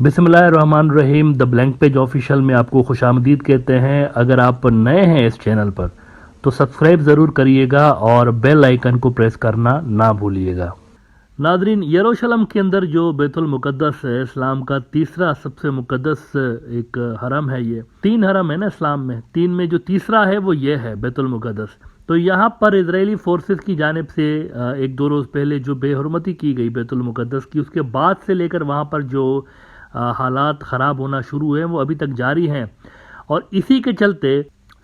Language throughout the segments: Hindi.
बिस्मिल्लाहिर्रहमानिर्रहीम। द ब्लैंक पेज ऑफिशियल में आपको खुशामदीद कहते हैं। अगर आप नए हैं इस चैनल पर तो सब्सक्राइब ज़रूर करिएगा और बेल आइकन को प्रेस करना ना भूलिएगा। नादरीन, यरूशलेम के अंदर जो बैतुल मुक़द्दस है, इस्लाम का तीसरा सबसे मुक़द्दस एक हरम है। ये 3 हरम है ना इस्लाम में, 3 में जो तीसरा है वो ये है बैतुल मुक़द्दस। तो यहाँ पर इजरायली फोर्सेस की जानिब से 1-2 रोज़ पहले जो बेहुरमती की गई बैतुल मुक़द्दस की, उसके बाद से लेकर वहाँ पर जो हालात ख़राब होना शुरू हुए वो अभी तक जारी हैं। और इसी के चलते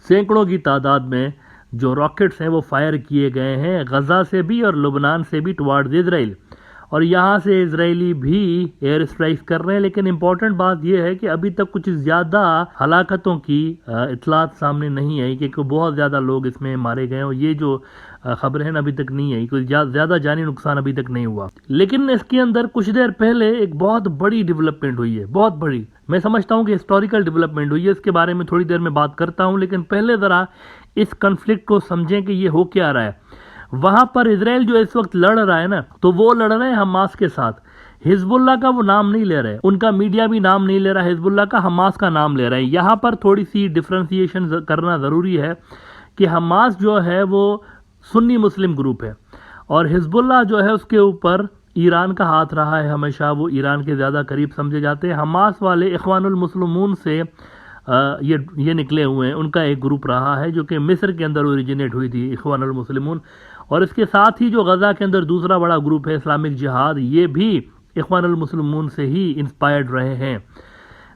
सैकड़ों की तादाद में जो रॉकेट्स हैं वो फायर किए गए हैं, गज़ा से भी और लुबनान से भी टुवार्ड्स इजराइल। और यहाँ से इजरायली भी एयर स्ट्राइक्स कर रहे हैं। लेकिन इम्पॉर्टेंट बात यह है कि अभी तक कुछ ज़्यादा हलाकतों की इतलात सामने नहीं आई, क्योंकि बहुत ज़्यादा लोग इसमें मारे गए और ये जो खबरें हैं अभी तक नहीं आई, कोई ज़्यादा जानी नुकसान अभी तक नहीं हुआ। लेकिन इसके अंदर कुछ देर पहले एक बहुत बड़ी डेवलपमेंट हुई है, बहुत बड़ी। मैं समझता हूँ कि हिस्टोरिकल डेवलपमेंट हुई है, इसके बारे में थोड़ी देर में बात करता हूँ। लेकिन पहले ज़रा इस कन्फ्लिक्ट को समझें कि ये हो क्या रहा है। वहां पर इजराइल जो इस वक्त लड़ रहा है ना, तो वो लड़ रहे हैं हमास के साथ। हिजबुल्लाह का वो नाम नहीं ले रहे, उनका मीडिया भी नाम नहीं ले रहा हिजबुल्लाह का, हमास का नाम ले रहे हैं। यहाँ पर थोड़ी सी डिफ्रेंसिएशन करना ज़रूरी है कि हमास जो है वो सुन्नी मुस्लिम ग्रुप है और हिजबुल्लाह जो है उसके ऊपर ईरान का हाथ रहा है हमेशा, वो ईरान के ज़्यादा करीब समझे जाते हैं। हमास वाले इख्वानुल मुस्लिमून से ये निकले हुए हैं, उनका एक ग्रुप रहा है जो कि मिस्र के अंदर ओरिजिनेट हुई थी, इख्वानुल मुस्लिमून। और इसके साथ ही जो गज़ा के अंदर दूसरा बड़ा ग्रुप है इस्लामिक जिहाद, ये भी इख्वानुल मुस्लिमून से ही इंस्पायर्ड रहे हैं।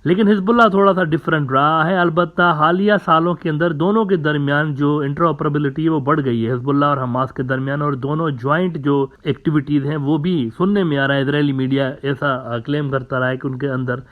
लेकिन हिजबुल्लाह थोड़ा सा डिफरेंट रहा है। अलबत्ता हालिया सालों के अंदर दोनों के दरमियान जो इंटरऑपरेबिलिटी है वो बढ़ गई है हिजबुल्लाह और हमास के दरमियान, और दोनों ज्वाइंट जो एक्टिविटीज़ हैं वो भी सुनने में आ रहा है। इजरायली मीडिया ऐसा क्लेम करता रहा है कि उनके अंदर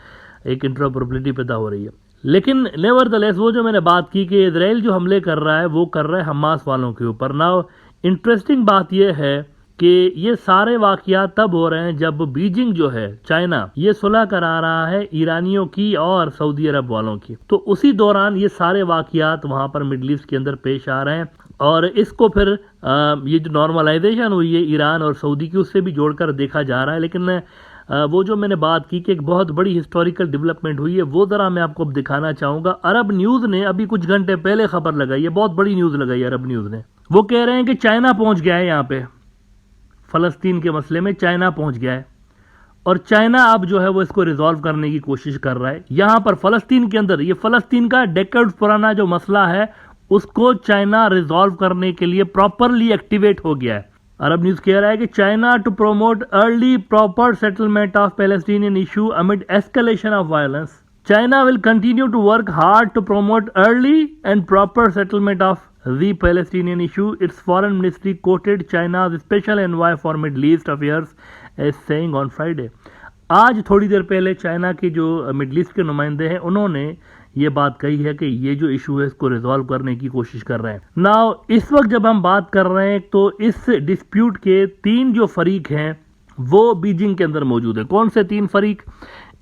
एक इंटरऑपरेबिलिटी पैदा हो रही है। लेकिन नेवरदलेस वो जो मैंने बात की कि इजराइल जो हमले कर रहा है वो कर रहा है हमास वालों के ऊपर। नाउ इंटरेस्टिंग बात यह है कि ये सारे वाकयात तब हो रहे हैं जब बीजिंग जो है, चाइना, ये सुलह करा रहा है ईरानियों की और सऊदी अरब वालों की। तो उसी दौरान ये सारे वाकयात वहां पर मिडल ईस्ट के अंदर पेश आ रहे हैं और इसको फिर ये जो नॉर्मलाइजेशन हुई है ईरान और सऊदी की, उससे भी जोड़कर देखा जा रहा है। लेकिन वो जो मैंने बात की कि एक बहुत बड़ी हिस्टोरिकल डेवलपमेंट हुई है, वो ज़रा मैं आपको दिखाना चाहूँगा। अरब न्यूज़ ने अभी कुछ घंटे पहले खबर लगाई है, बहुत बड़ी न्यूज़ लगाई है अरब न्यूज़ ने। वो कह रहे हैं कि चाइना पहुँच गया है यहाँ पे, फ़लस्तीन के मसले में चाइना पहुँच गया है और चाइना अब जो है वो इसको रिजॉल्व करने की कोशिश कर रहा है। यहाँ पर फ़लस्तीन के अंदर, ये फ़लस्तीन का डेकेड्स पुराना जो मसला है उसको चाइना रिजॉल्व करने के लिए प्रॉपरली एक्टिवेट हो गया है। अरब न्यूज कह रहा है कि China to promote early proper settlement of Palestinian issue amid escalation of violence. China will continue to work hard to promote early and proper settlement of the Palestinian issue. Its foreign ministry quoted China's special envoy for Middle East affairs as saying on Friday. आज थोड़ी देर पहले चाइना के जो मिडल ईस्ट के नुमाइंदे हैं उन्होंने ये बात कही है कि ये जो इशू है इसको रिजॉल्व करने की कोशिश कर रहे हैं। नाउ इस वक्त जब हम बात कर रहे हैं तो इस डिस्प्यूट के 3 जो फरीक हैं वो बीजिंग के अंदर मौजूद है। कौन से 3 फरीक?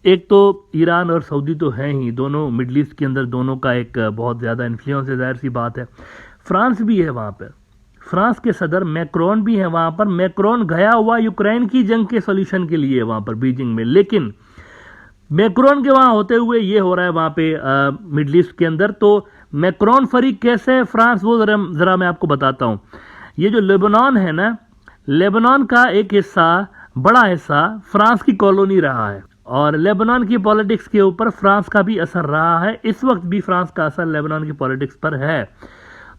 एक तो ईरान और सऊदी तो हैं ही, दोनों मिडल ईस्ट के अंदर दोनों का एक बहुत ज़्यादा इन्फ्लुएंस है, जाहिर सी बात है। फ्रांस भी है वहाँ पर, फ्रांस के सदर मैक्रोन भी है वहाँ पर। मैक्रोन गया हुआ यूक्रेन की जंग के सोल्यूशन के लिए वहाँ पर बीजिंग में। लेकिन मैक्रोन के वहाँ होते हुए ये हो रहा है वहाँ पे मिडल ईस्ट के अंदर। तो मैक्रोन फरीक कैसे है फ्रांस, वो ज़रा मैं आपको बताता हूँ। ये जो लेबनान है ना, लेबनान का एक हिस्सा, बड़ा हिस्सा फ्रांस की कॉलोनी रहा है और लेबनान की पॉलिटिक्स के ऊपर फ्रांस का भी असर रहा है। इस वक्त भी फ्रांस का असर लेबनान की पॉलिटिक्स पर है।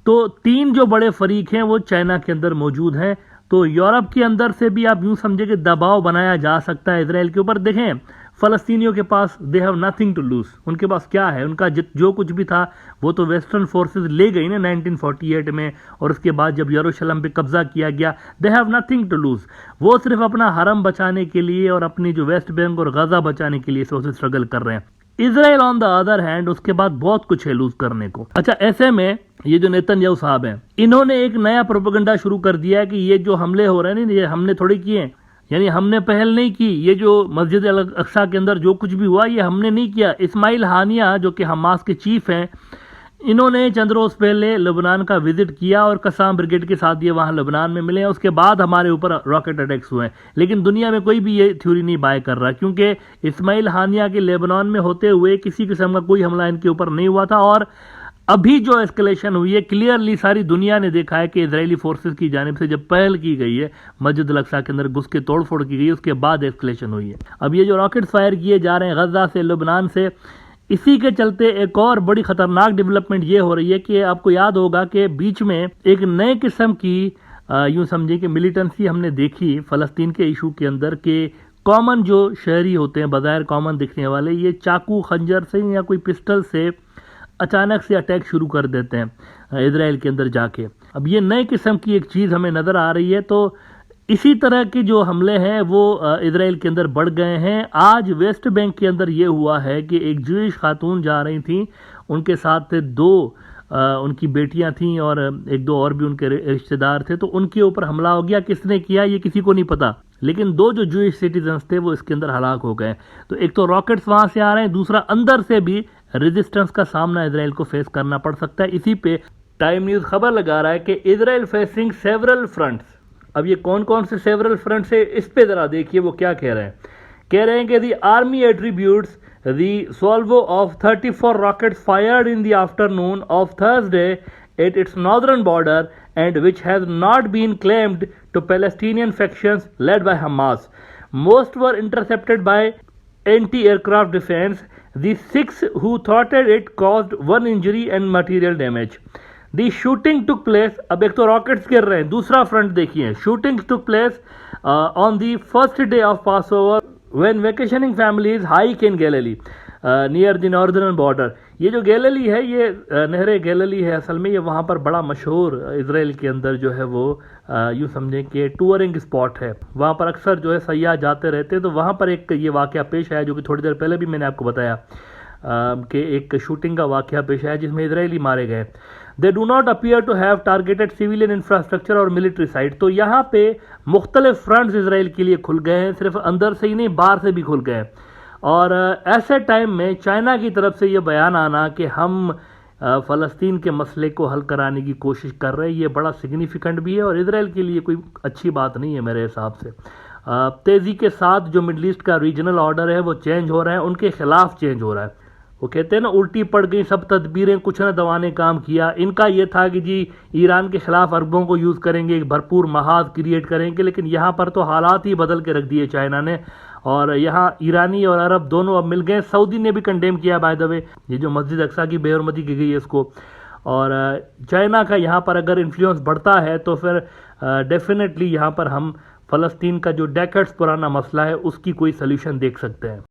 तो 3 जो बड़े फरीक हैं वो चाइना के अंदर मौजूद हैं। तो यूरोप के अंदर से भी आप यूं समझे कि दबाव बनाया जा सकता है इसराइल के ऊपर। देखें, फ़लस्तीनियों के पास they have nothing to lose. उनके पास क्या है? उनका जो कुछ भी था वो तो वेस्टर्न फोर्सेस ले गई ना 1948 में, और उसके बाद जब यरूशलेम पे कब्जा किया गया, they have nothing to lose. वो सिर्फ अपना हरम बचाने के लिए और अपनी जो वेस्ट बैंक और गजा बचाने के लिए इस वक्त स्ट्रगल कर रहे हैं। Israel on the other hand, उसके बाद बहुत कुछ है लूज करने को। अच्छा, ऐसे में ये जो नेतन्याहू साहब हैं, इन्होंने एक नया प्रोपेगेंडा शुरू कर दिया है कि ये जो हमले हो रहे हैं ना, ये हमने थोड़ी किए, यानी हमने पहल नहीं की। ये जो मस्जिद अल अक्सा के अंदर जो कुछ भी हुआ ये हमने नहीं किया। इस्माइल हानिया जो कि हमास के चीफ हैं, इन्होंने चंद रोज पहले लेबनान का विजिट किया और कसाम ब्रिगेड के साथ ये वहां लेबनान में मिले। उसके बाद हमारे ऊपर रॉकेट अटैक्स हुए, लेकिन दुनिया में कोई भी ये थ्योरी नहीं बाय कर रहा, क्योंकि इस्माइल हानिया के लेबनान में होते हुए किसी किस्म का कोई हमला इनके ऊपर नहीं हुआ था। और अभी जो एस्केलेशन हुई है, क्लियरली सारी दुनिया ने देखा है कि इजरायली फोर्सेस की जानिब से जब पहल की गई है, मस्जिद अल-अक्सा के अंदर घुस के तोड़फोड़ की गई, उसके बाद एस्केलेशन हुई है। अब ये जो रॉकेट फायर किए जा रहे हैं गजा से, लेबनान से, इसी के चलते एक और बड़ी खतरनाक डेवलपमेंट ये हो रही है कि आपको याद होगा कि बीच में एक नए किस्म की यूं समझिए कि मिलिटेंसी हमने देखी फ़लस्तीन के इशू के अंदर, के कॉमन जो शहरी होते हैं, बज़ाहिर कॉमन दिखने वाले, ये चाकू खंजर से या कोई पिस्टल से अचानक से अटैक शुरू कर देते हैं इजराइल के अंदर जाके। अब ये नए किस्म की एक चीज़ हमें नज़र आ रही है। तो इसी तरह के जो हमले हैं वो इजराइल के अंदर बढ़ गए हैं। आज वेस्ट बैंक के अंदर ये हुआ है कि एक ज्यूइश खातून जा रही थी, उनके साथ दो उनकी बेटियां थीं और एक दो और भी उनके रिश्तेदार थे। तो उनके ऊपर हमला हो गया। किसने किया ये किसी को नहीं पता, लेकिन दो जो ज्यूइश सिटीजन्स थे वो इसके अंदर हलाक हो गए। तो एक तो रॉकेट्स वहां से आ रहे हैं, दूसरा अंदर से भी रेजिस्टेंस का सामना इजराइल को फेस करना पड़ सकता है। इसी पे टाइम न्यूज खबर लगा रहा है कि इजराइल फेसिंग सेवरल फ्रंट्स। अब ये कौन कौन से सेवरल फ्रंट्स है, इस पे जरा देखिए वो क्या कह रहे हैं। कह रहे हैं कि the army attributes the salvo of 34 rockets fired in the afternoon of Thursday at its northern border and which has not been claimed to Palestinian factions led by Hamas. Most were intercepted by anti-aircraft defense. The 6 who thwarted it caused 1 injury and material damage. The shooting took place, अब एक तो रॉकेट्स गिर रहे हैं, दूसरा फ्रंट देखिए, shooting took place on the first day of Passover when vacationing families hike in Galilee near the northern border. ये जो गैलिली है, ये नहर गैलिली है, असल में ये वहाँ पर बड़ा मशहूर इजराइल के अंदर जो है वो यूँ समझें कि टूरिंग स्पॉट है। वहाँ पर अक्सर जो है सयाह जाते रहते हैं। तो वहाँ पर एक ये वाक़या पेश आया जो कि थोड़ी देर पहले भी मैंने आपको बताया कि एक शूटिंग का वाक़या पेश आया जिसमें इजरायली मारे गए। They do not appear to have targeted civilian infrastructure और मिलिट्री साइट। तो यहाँ पे मुख्तलिफ फ्रंट्स इजराइल के लिए खुल गए हैं, सिर्फ अंदर से ही नहीं बाहर से भी खुल गए हैं। और ऐसे टाइम में चाइना की तरफ से ये बयान आना कि हम फ़लस्तीन के मसले को हल कराने की कोशिश कर रहे हैं, ये बड़ा सिग्निफिकेंट भी है और इजराइल के लिए कोई अच्छी बात नहीं है मेरे हिसाब से। तेज़ी के साथ जो मिडल ईस्ट का रीजनल ऑर्डर है वो चेंज हो रहा है, उनके खिलाफ चेंज हो रहा है। वो कहते हैं ना, उल्टी पड़ गई सब तदबीरें, कुछ न दवाने काम किया। इनका ये था कि जी ईरान के खिलाफ अरबों को यूज़ करेंगे, एक भरपूर महाज क्रिएट करेंगे, लेकिन यहाँ पर तो हालात ही बदल के रख दिए चाइना ने। और यहाँ ईरानी और अरब दोनों अब मिल गए। सऊदी ने भी कंडेम किया बाय द वे, ये जो मस्जिद अक्सा की बेहरमती की गई है इसको। और चाइना का यहाँ पर अगर इन्फ्लुएंस बढ़ता है तो फिर डेफिनेटली यहाँ पर हम फ़लस्तीन का जो डेकेड्स पुराना मसला है उसकी कोई सल्यूशन देख सकते हैं।